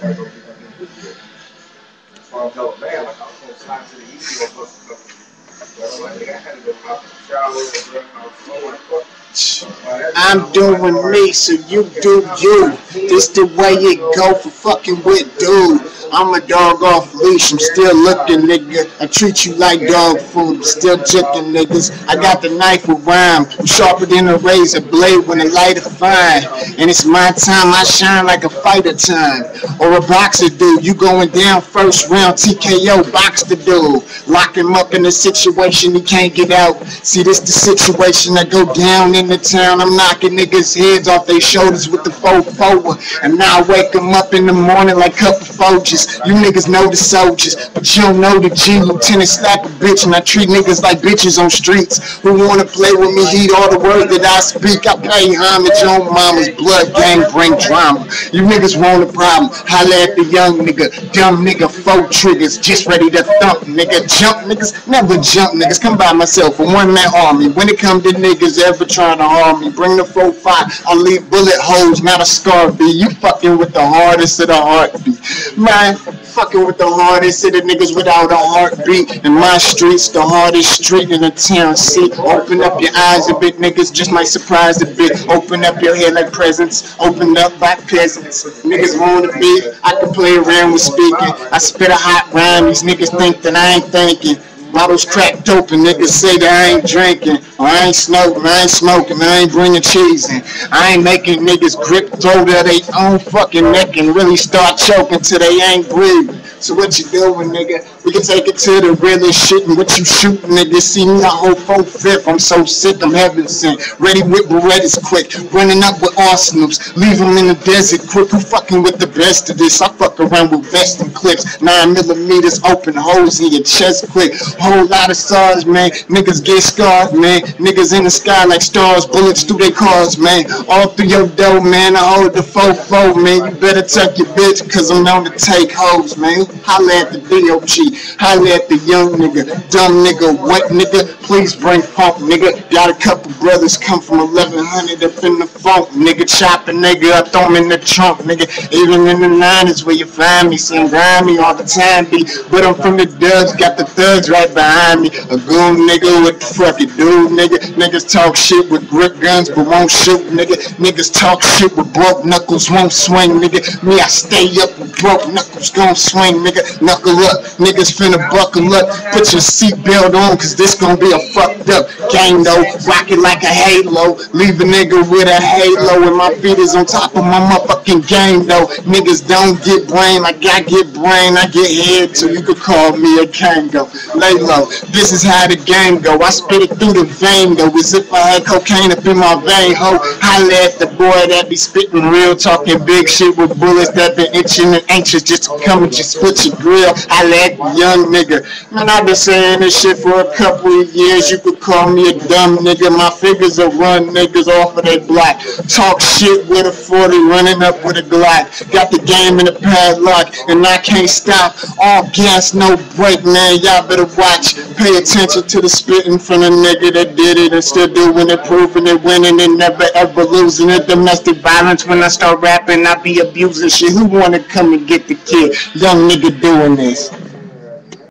I'm doing me, so you do you. This the way it go for fucking with dude. I'm a dog off leash, I'm still looking, nigga. I treat you like dog food, I'm still jigging, niggas. I got the knife with rhyme, I'm sharper than a razor blade when the light is fine. And it's my time, I shine like a fighter time. Or a boxer dude, you going down first round, TKO, box the dude. Lock him up in a situation he can't get out. See, this the situation that go down in the town. I'm knocking niggas' heads off their shoulders with the 4-4. And now I wake them up in the morning like couple Folgers. You niggas know the soldiers, but you don't know the G. Lieutenant slap a bitch, and I treat niggas like bitches on streets. Who wanna play with me, heed all the words that I speak. I pay homage on mama's blood gang, bring drama. You niggas want a problem, holla at the young nigga. Dumb nigga, 4 triggers, just ready to thump, nigga. Jump niggas, never jump niggas. Come by myself, a one-man army. When it come to niggas ever trying to harm me, bring the 4-5, I'll leave bullet holes, not a scar beat. You fucking with the hardest of the heartbeat. Man, fucking with the hardest of the niggas without a heartbeat. In my streets, the hardest street in the town. See, open up your eyes a bit, niggas just might surprise a bit. Open up your head like presents, open up by peasants. Niggas wanna be, I can play around with speaking. I spit a hot rhyme, these niggas think that I ain't thinking. Bottles cracked open, niggas say that I ain't drinking, or I ain't smoking, I ain't bringing cheese in. I ain't making niggas grip throat of their own fucking neck and really start choking till they ain't breathing. So what you doing, nigga? We can take it to the realest shit, and what you shooting, nigga? See me, I hold 4-5. I'm so sick, I'm heaven sent. Ready with Berettas quick, running up with arsenals, leave them in the desert quick. Who fucking with the best of this? I fuck around with vest and clips, 9mm open holes in your chest quick. Whole lot of stars, man. Niggas get scarred, man. Niggas in the sky like stars, bullets through their cars, man. All through your dough, man. I hold the 4-4, man. You better tuck your bitch, cause I'm known to take hoes, man. Holla at the DOG, holla at the young nigga, dumb nigga, what nigga, please bring funk, nigga. Got a couple brothers come from 1100 up in the funk, nigga. Chop a nigga, I throw him in the trunk, nigga. Even in the 90s where you find me, seem grimy all the time, B. But I'm from the dubs, got the thugs right behind me. A goon nigga, what the fuck you do, nigga? Niggas talk shit with grip guns but won't shoot, nigga. Niggas talk shit with broke knuckles, won't swing, nigga. Me, I stay up with broke knuckles, gon' swing, nigga. Knuckle up, niggas finna buckle up. Put your seatbelt on, cause this gon' be a fucked up game though. Rock it like a halo, leave a nigga with a halo, and my feet is on top of my motherfucking game though. Niggas don't get brain like I get brain, I get head, so you could call me a Kango. Lay low, this is how the game go. I spit it through the vein though, as if I had cocaine up in my vein, ho. Holla at the boy that be spitting real, talking big shit with bullets that been itching and anxious just to come and just split your grill. I like young nigga. Man, I've been saying this shit for a couple of years. You could call me a dumb nigga. My figures will run niggas off of their block. Talk shit with a 40, running up with a Glock. Got the game in the padlock, and I can't stop. All gas, no break, man. Y'all better watch. Pay attention to the spitting from the nigga that did it and still doing it, proving it, winning it, never ever losing it. Domestic violence, when I start rapping, I be abusing shit. Who wanna come and get the kid? Young nigga doing this.